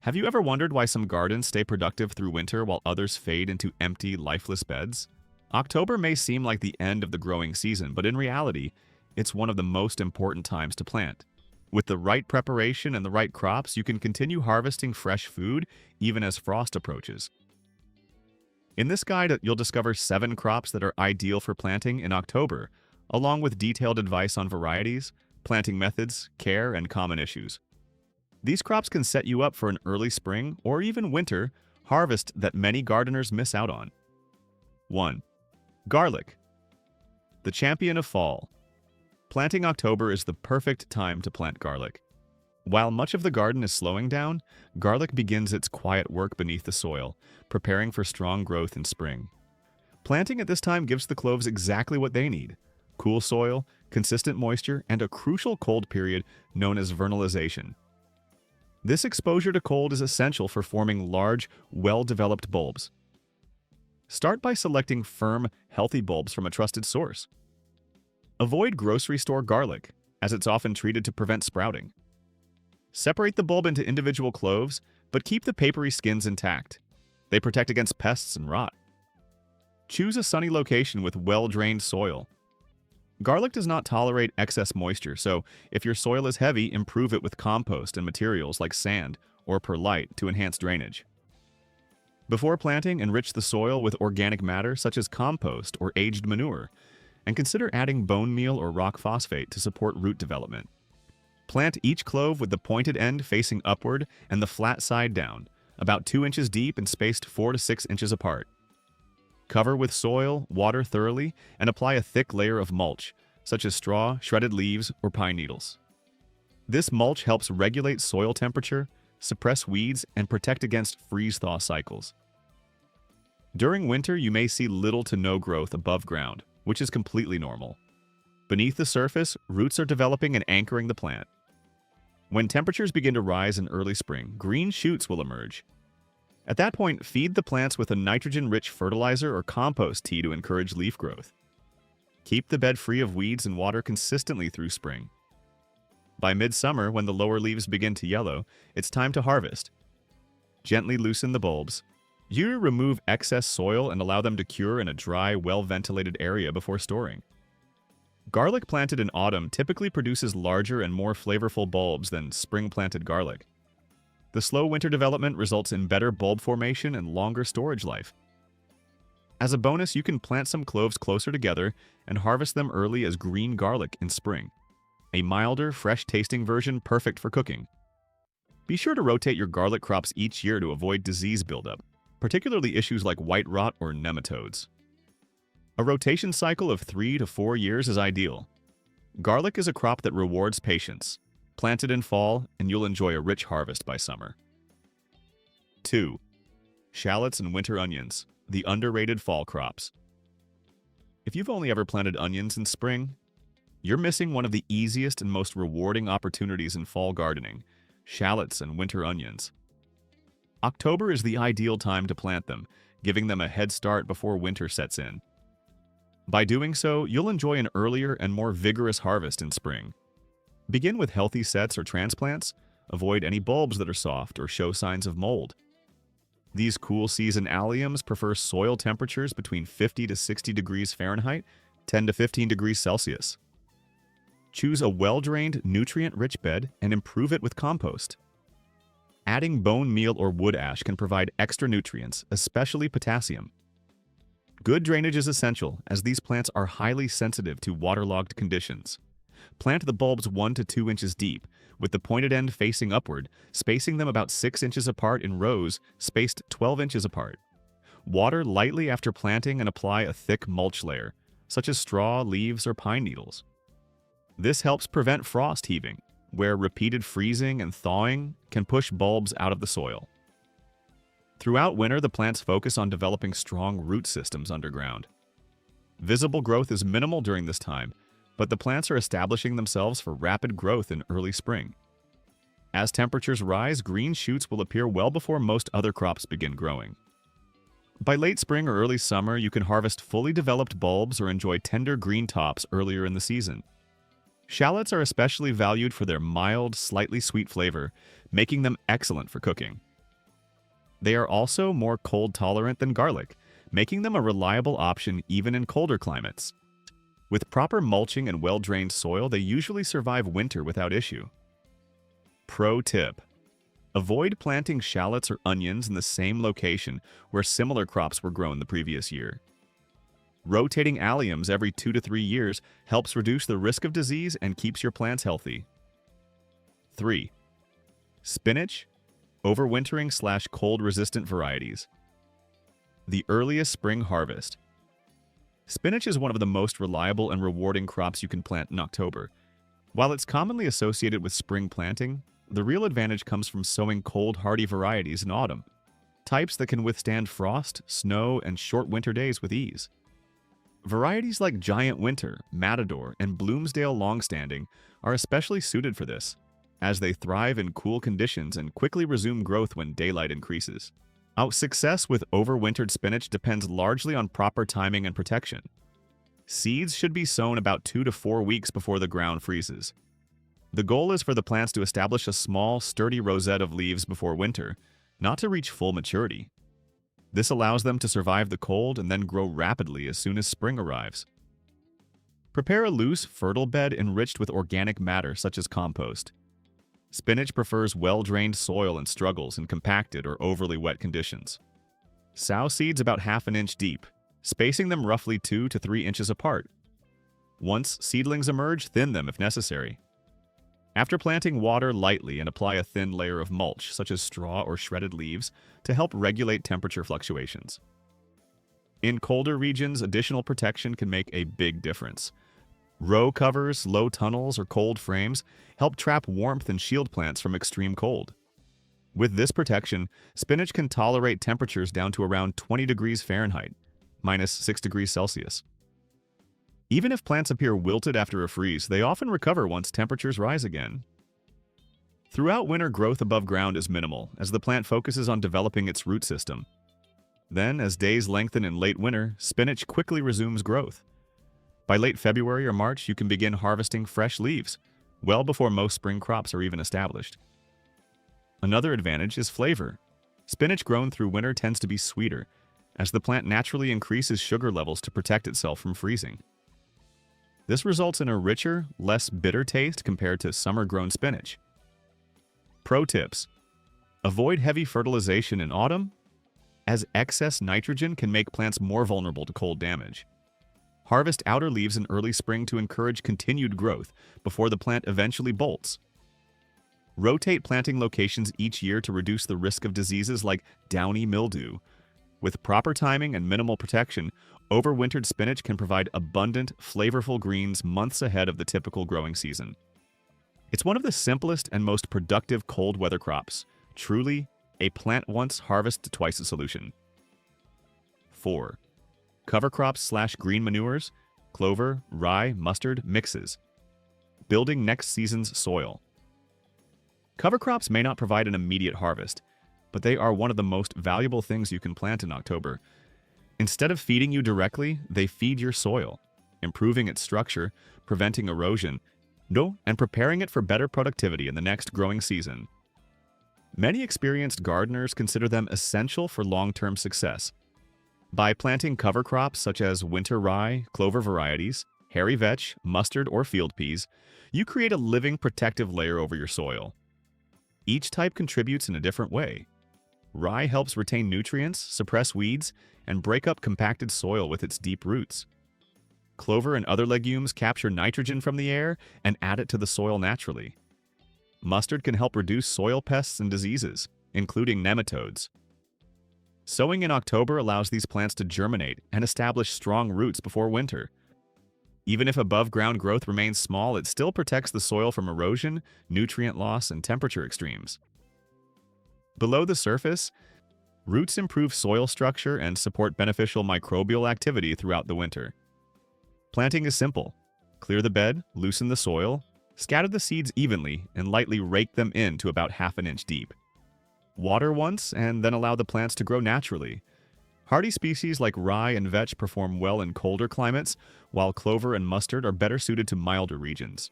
Have you ever wondered why some gardens stay productive through winter while others fade into empty, lifeless beds? October may seem like the end of the growing season, but in reality, it's one of the most important times to plant. With the right preparation and the right crops, you can continue harvesting fresh food even as frost approaches. In this guide, you'll discover 7 crops that are ideal for planting in October, along with detailed advice on varieties, planting methods, care, and common issues. These crops can set you up for an early spring or even winter harvest that many gardeners miss out on. 1. Garlic, the champion of fall. Planting October is the perfect time to plant garlic. While much of the garden is slowing down, garlic begins its quiet work beneath the soil, preparing for strong growth in spring. Planting at this time gives the cloves exactly what they need: cool soil, consistent moisture, and a crucial cold period known as vernalization. This exposure to cold is essential for forming large, well-developed bulbs. Start by selecting firm, healthy bulbs from a trusted source. Avoid grocery store garlic, as it's often treated to prevent sprouting. Separate the bulb into individual cloves, but keep the papery skins intact. They protect against pests and rot. Choose a sunny location with well-drained soil. Garlic does not tolerate excess moisture, so if your soil is heavy, improve it with compost and materials like sand or perlite to enhance drainage. Before planting, enrich the soil with organic matter such as compost or aged manure, and consider adding bone meal or rock phosphate to support root development. Plant each clove with the pointed end facing upward and the flat side down, about 2 inches deep and spaced 4 to 6 inches apart. Cover with soil, water thoroughly, and apply a thick layer of mulch, such as straw, shredded leaves, or pine needles. This mulch helps regulate soil temperature, suppress weeds, and protect against freeze-thaw cycles. During winter, you may see little to no growth above ground, which is completely normal. Beneath the surface, roots are developing and anchoring the plant. When temperatures begin to rise in early spring, green shoots will emerge. At that point, feed the plants with a nitrogen-rich fertilizer or compost tea to encourage leaf growth. Keep the bed free of weeds and water consistently through spring. By midsummer, when the lower leaves begin to yellow, it's time to harvest. Gently loosen the bulbs. You remove excess soil and allow them to cure in a dry, well-ventilated area before storing. Garlic planted in autumn typically produces larger and more flavorful bulbs than spring-planted garlic. The slow winter development results in better bulb formation and longer storage life. As a bonus, you can plant some cloves closer together and harvest them early as green garlic in spring. A milder, fresh-tasting version perfect for cooking. Be sure to rotate your garlic crops each year to avoid disease buildup, particularly issues like white rot or nematodes. A rotation cycle of 3 to 4 years is ideal. Garlic is a crop that rewards patience. Plant it in fall, and you'll enjoy a rich harvest by summer. 2. Shallots and winter onions, the underrated fall crops. If you've only ever planted onions in spring, you're missing one of the easiest and most rewarding opportunities in fall gardening: shallots and winter onions. October is the ideal time to plant them, giving them a head start before winter sets in. By doing so, you'll enjoy an earlier and more vigorous harvest in spring. Begin with healthy sets or transplants. Avoid any bulbs that are soft or show signs of mold. These cool season alliums prefer soil temperatures between 50 to 60 degrees Fahrenheit, 10 to 15 degrees Celsius. Choose a well-drained, nutrient-rich bed and improve it with compost. Adding bone meal or wood ash can provide extra nutrients, especially potassium. Good drainage is essential, as these plants are highly sensitive to waterlogged conditions. Plant the bulbs 1 to 2 inches deep, with the pointed end facing upward, spacing them about 6 inches apart in rows, spaced 12 inches apart. Water lightly after planting and apply a thick mulch layer, such as straw, leaves, or pine needles. This helps prevent frost heaving, where repeated freezing and thawing can push bulbs out of the soil. Throughout winter, the plants focus on developing strong root systems underground. Visible growth is minimal during this time, but the plants are establishing themselves for rapid growth in early spring. As temperatures rise, green shoots will appear well before most other crops begin growing. By late spring or early summer, you can harvest fully developed bulbs or enjoy tender green tops earlier in the season. Shallots are especially valued for their mild, slightly sweet flavor, making them excellent for cooking. They are also more cold tolerant than garlic, making them a reliable option even in colder climates. With proper mulching and well-drained soil, they usually survive winter without issue. Pro tip: avoid planting shallots or onions in the same location where similar crops were grown the previous year. Rotating alliums every 2 to 3 years helps reduce the risk of disease and keeps your plants healthy. 3. Spinach, overwintering/cold-resistant varieties. The earliest spring harvest. Spinach is one of the most reliable and rewarding crops you can plant in October. While it's commonly associated with spring planting, the real advantage comes from sowing cold, hardy varieties in autumn, types that can withstand frost, snow, and short winter days with ease. Varieties like Giant Winter, Matador, and Bloomsdale Longstanding are especially suited for this, as they thrive in cool conditions and quickly resume growth when daylight increases. Our success with overwintered spinach depends largely on proper timing and protection. Seeds should be sown about 2 to 4 weeks before the ground freezes. The goal is for the plants to establish a small, sturdy rosette of leaves before winter, not to reach full maturity. This allows them to survive the cold and then grow rapidly as soon as spring arrives. Prepare a loose, fertile bed enriched with organic matter such as compost. Spinach prefers well-drained soil and struggles in compacted or overly wet conditions. Sow seeds about ½ inch deep, spacing them roughly 2 to 3 inches apart. Once seedlings emerge, thin them if necessary. After planting, water lightly and apply a thin layer of mulch, such as straw or shredded leaves, to help regulate temperature fluctuations. In colder regions, additional protection can make a big difference. Row covers, low tunnels, or cold frames help trap warmth and shield plants from extreme cold. With this protection, spinach can tolerate temperatures down to around 20 degrees Fahrenheit, -6 degrees Celsius. Even if plants appear wilted after a freeze, they often recover once temperatures rise again. Throughout winter, growth above ground is minimal, as the plant focuses on developing its root system. Then, as days lengthen in late winter, spinach quickly resumes growth. By late February or March, you can begin harvesting fresh leaves, well before most spring crops are even established. Another advantage is flavor. Spinach grown through winter tends to be sweeter, as the plant naturally increases sugar levels to protect itself from freezing. This results in a richer, less bitter taste compared to summer-grown spinach. Pro tips: avoid heavy fertilization in autumn, as excess nitrogen can make plants more vulnerable to cold damage. Harvest outer leaves in early spring to encourage continued growth before the plant eventually bolts. Rotate planting locations each year to reduce the risk of diseases like downy mildew. With proper timing and minimal protection, overwintered spinach can provide abundant, flavorful greens months ahead of the typical growing season. It's one of the simplest and most productive cold weather crops. Truly, a plant once, harvest twice a solution. 4. Cover crops/green manures, clover, rye, mustard, mixes. Building next season's soil. Cover crops may not provide an immediate harvest, but they are one of the most valuable things you can plant in October. Instead of feeding you directly, they feed your soil, improving its structure, preventing erosion, and preparing it for better productivity in the next growing season. Many experienced gardeners consider them essential for long-term success. By planting cover crops such as winter rye, clover varieties, hairy vetch, mustard, or field peas, you create a living protective layer over your soil. Each type contributes in a different way. Rye helps retain nutrients, suppress weeds, and break up compacted soil with its deep roots. Clover and other legumes capture nitrogen from the air and add it to the soil naturally. Mustard can help reduce soil pests and diseases, including nematodes. Sowing in October allows these plants to germinate and establish strong roots before winter. Even if above-ground growth remains small, it still protects the soil from erosion, nutrient loss, and temperature extremes. Below the surface, roots improve soil structure and support beneficial microbial activity throughout the winter. Planting is simple. Clear the bed, loosen the soil, scatter the seeds evenly, and lightly rake them in to about ½ inch deep. Water once, and then allow the plants to grow naturally. Hardy species like rye and vetch perform well in colder climates, while clover and mustard are better suited to milder regions.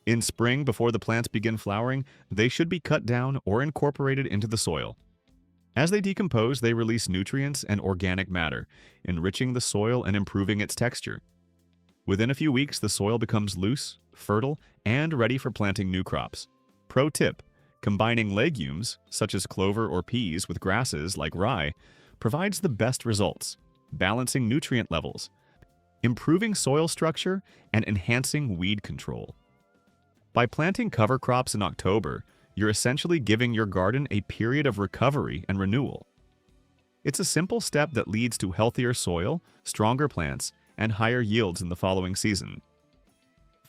In spring, before the plants begin flowering, they should be cut down or incorporated into the soil. As they decompose, they release nutrients and organic matter, enriching the soil and improving its texture. Within a few weeks, the soil becomes loose, fertile, and ready for planting new crops. Pro tip: combining legumes, such as clover or peas, with grasses like rye, provides the best results, balancing nutrient levels, improving soil structure, and enhancing weed control. By planting cover crops in October, you're essentially giving your garden a period of recovery and renewal. It's a simple step that leads to healthier soil, stronger plants, and higher yields in the following season.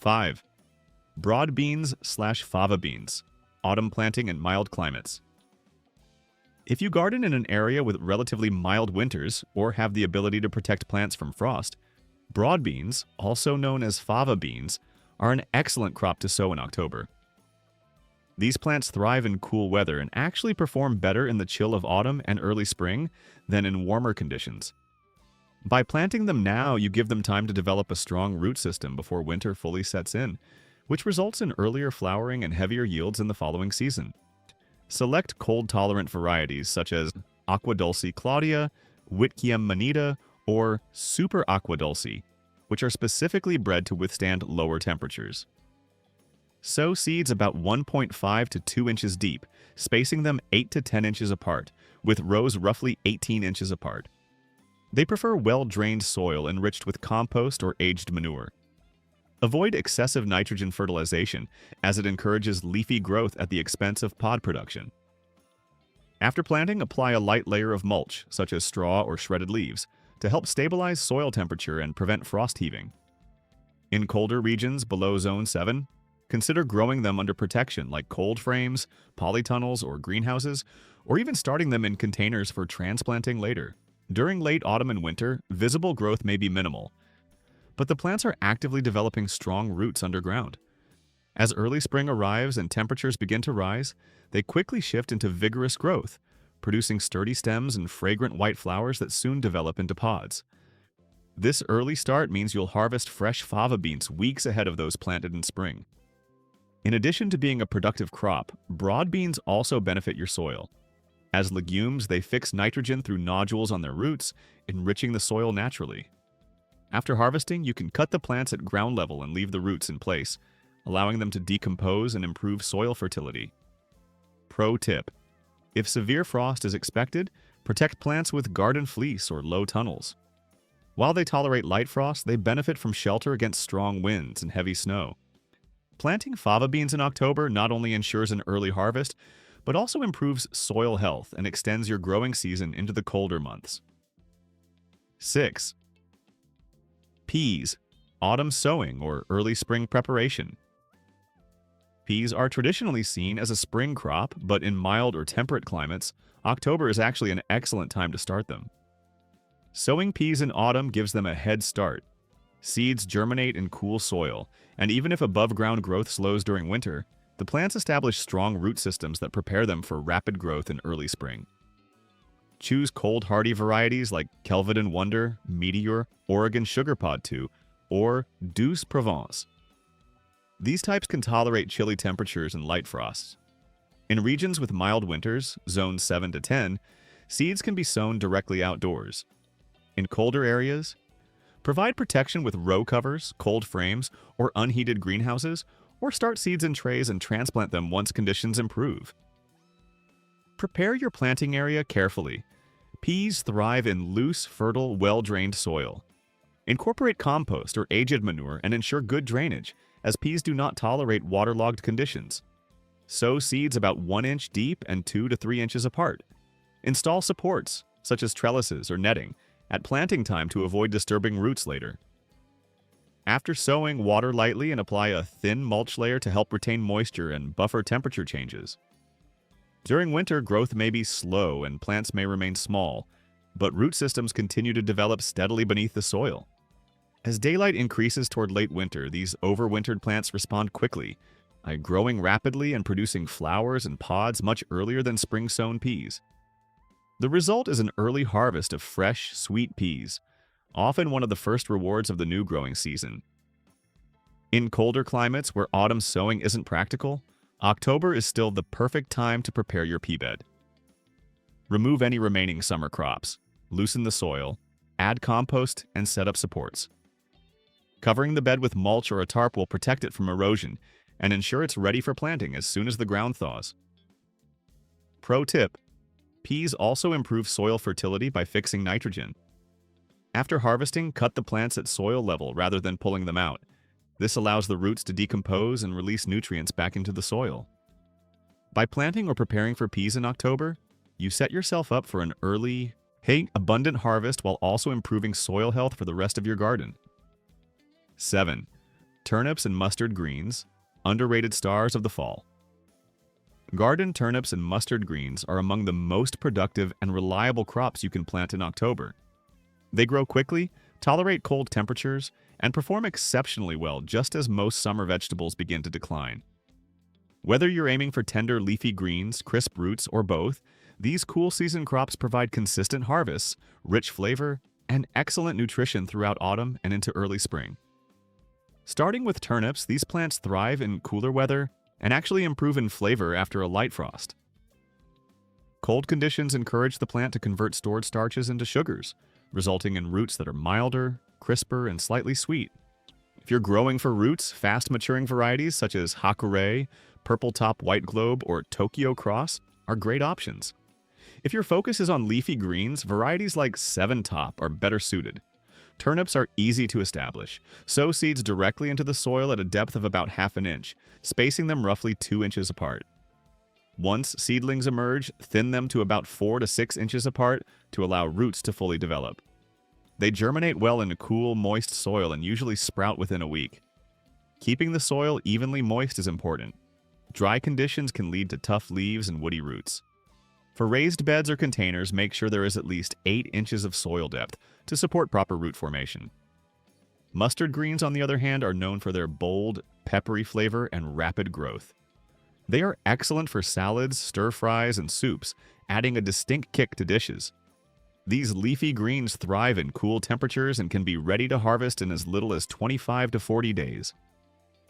5. Broad beans/fava beans, autumn planting in mild climates. If you garden in an area with relatively mild winters or have the ability to protect plants from frost, broad beans, also known as fava beans, are an excellent crop to sow in October. These plants thrive in cool weather and actually perform better in the chill of autumn and early spring than in warmer conditions. By planting them now, you give them time to develop a strong root system before winter fully sets in, which results in earlier flowering and heavier yields in the following season. Select cold-tolerant varieties such as Aqua Dulce Claudia, Whitkiam Manita, or Super Aqua Dulce, which are specifically bred to withstand lower temperatures. Sow seeds about 1.5 to 2 inches deep, spacing them 8 to 10 inches apart, with rows roughly 18 inches apart. They prefer well-drained soil enriched with compost or aged manure. Avoid excessive nitrogen fertilization, as it encourages leafy growth at the expense of pod production. After planting, apply a light layer of mulch, such as straw or shredded leaves, to help stabilize soil temperature and prevent frost heaving. In colder regions below Zone 7, consider growing them under protection like cold frames, polytunnels, or greenhouses, or even starting them in containers for transplanting later. During late autumn and winter, visible growth may be minimal, but the plants are actively developing strong roots underground. As early spring arrives and temperatures begin to rise, they quickly shift into vigorous growth, producing sturdy stems and fragrant white flowers that soon develop into pods. This early start means you'll harvest fresh fava beans weeks ahead of those planted in spring. In addition to being a productive crop, broad beans also benefit your soil. As legumes, they fix nitrogen through nodules on their roots, enriching the soil naturally. After harvesting, you can cut the plants at ground level and leave the roots in place, allowing them to decompose and improve soil fertility. Pro tip: if severe frost is expected, protect plants with garden fleece or low tunnels. While they tolerate light frost, they benefit from shelter against strong winds and heavy snow. Planting fava beans in October not only ensures an early harvest, but also improves soil health and extends your growing season into the colder months. 6. Peas, autumn sowing or early spring preparation. Peas are traditionally seen as a spring crop, but in mild or temperate climates, October is actually an excellent time to start them. Sowing peas in autumn gives them a head start. Seeds germinate in cool soil, and even if above-ground growth slows during winter, the plants establish strong root systems that prepare them for rapid growth in early spring. Choose cold-hardy varieties like Kelvedon Wonder, Meteor, Oregon Sugar Pod 2, or Douce Provence. These types can tolerate chilly temperatures and light frosts. In regions with mild winters, zones 7 to 10, seeds can be sown directly outdoors. In colder areas, provide protection with row covers, cold frames, or unheated greenhouses, or start seeds in trays and transplant them once conditions improve. Prepare your planting area carefully. Peas thrive in loose, fertile, well-drained soil. Incorporate compost or aged manure and ensure good drainage, as peas do not tolerate waterlogged conditions. Sow seeds about 1 inch deep and 2 to 3 inches apart. Install supports, such as trellises or netting, at planting time to avoid disturbing roots later. After sowing, water lightly and apply a thin mulch layer to help retain moisture and buffer temperature changes. During winter, growth may be slow and plants may remain small, but root systems continue to develop steadily beneath the soil. As daylight increases toward late winter, these overwintered plants respond quickly, growing rapidly and producing flowers and pods much earlier than spring-sown peas. The result is an early harvest of fresh, sweet peas, often one of the first rewards of the new growing season. In colder climates where autumn sowing isn't practical, October is still the perfect time to prepare your pea bed. Remove any remaining summer crops, loosen the soil, add compost, and set up supports. Covering the bed with mulch or a tarp will protect it from erosion and ensure it's ready for planting as soon as the ground thaws. Pro tip: peas also improve soil fertility by fixing nitrogen. After harvesting, cut the plants at soil level rather than pulling them out. This allows the roots to decompose and release nutrients back into the soil. By planting or preparing for peas in October, you set yourself up for an early, abundant harvest while also improving soil health for the rest of your garden. 7. Turnips and mustard greens, underrated stars of the fall. Garden turnips and mustard greens are among the most productive and reliable crops you can plant in October. They grow quickly, tolerate cold temperatures, and perform exceptionally well just as most summer vegetables begin to decline. Whether you're aiming for tender leafy greens, crisp roots, or both, these cool season crops provide consistent harvests, rich flavor, and excellent nutrition throughout autumn and into early spring. Starting with turnips, these plants thrive in cooler weather and actually improve in flavor after a light frost. Cold conditions encourage the plant to convert stored starches into sugars, resulting in roots that are milder, crisper, and slightly sweet. If you're growing for roots, fast-maturing varieties such as Hakurei, Purple Top White Globe, or Tokyo Cross are great options. If your focus is on leafy greens, varieties like 7 Top are better suited. Turnips are easy to establish. Sow seeds directly into the soil at a depth of about ½ an inch, spacing them roughly 2 inches apart. Once seedlings emerge, thin them to about 4 to 6 inches apart to allow roots to fully develop. They germinate well in a cool, moist soil and usually sprout within a week. Keeping the soil evenly moist is important. Dry conditions can lead to tough leaves and woody roots. For raised beds or containers, make sure there is at least 8 inches of soil depth to support proper root formation. Mustard greens, on the other hand, are known for their bold, peppery flavor and rapid growth. They are excellent for salads, stir-fries, and soups, adding a distinct kick to dishes. These leafy greens thrive in cool temperatures and can be ready to harvest in as little as 25 to 40 days.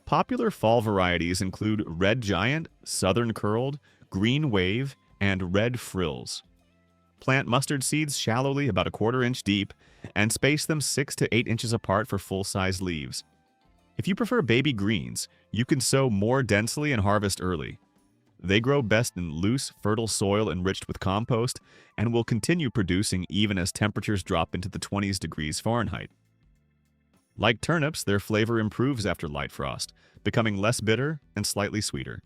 Popular fall varieties include Red Giant, Southern Curled, Green Wave, and Red Frills. Plant mustard seeds shallowly about a ¼ inch deep and space them 6 to 8 inches apart for full-size leaves. If you prefer baby greens, you can sow more densely and harvest early. They grow best in loose, fertile soil enriched with compost and will continue producing even as temperatures drop into the 20s degrees Fahrenheit. Like turnips, their flavor improves after light frost, becoming less bitter and slightly sweeter.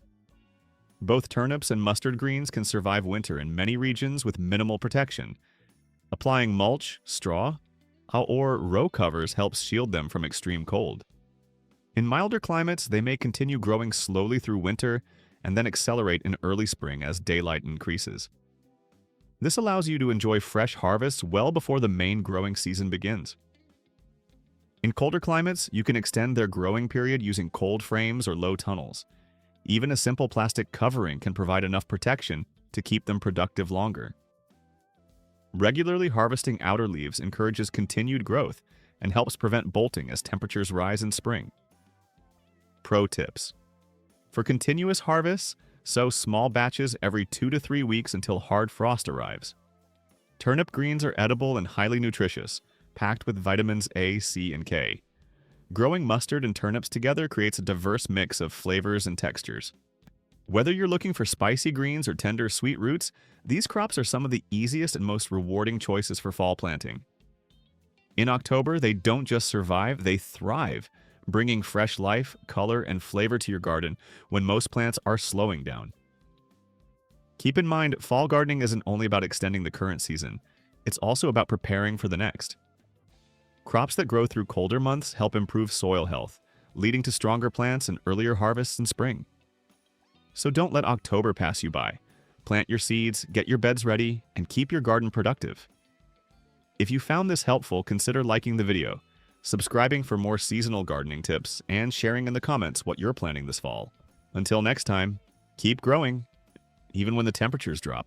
Both turnips and mustard greens can survive winter in many regions with minimal protection. Applying mulch, straw, or row covers helps shield them from extreme cold. In milder climates, they may continue growing slowly through winter and then accelerate in early spring as daylight increases. This allows you to enjoy fresh harvests well before the main growing season begins. In colder climates, you can extend their growing period using cold frames or low tunnels. Even a simple plastic covering can provide enough protection to keep them productive longer. Regularly harvesting outer leaves encourages continued growth and helps prevent bolting as temperatures rise in spring. Pro tips: for continuous harvests, sow small batches every 2 to 3 weeks until hard frost arrives. Turnip greens are edible and highly nutritious, packed with vitamins A, C, and K. Growing mustard and turnips together creates a diverse mix of flavors and textures. Whether you're looking for spicy greens or tender, sweet roots, these crops are some of the easiest and most rewarding choices for fall planting. In October, they don't just survive, they thrive, bringing fresh life, color, and flavor to your garden when most plants are slowing down. Keep in mind, fall gardening isn't only about extending the current season, it's also about preparing for the next. Crops that grow through colder months help improve soil health, leading to stronger plants and earlier harvests in spring. So don't let October pass you by. Plant your seeds, get your beds ready, and keep your garden productive. If you found this helpful, consider liking the video, subscribing for more seasonal gardening tips, and sharing in the comments what you're planting this fall. Until next time, keep growing, even when the temperatures drop.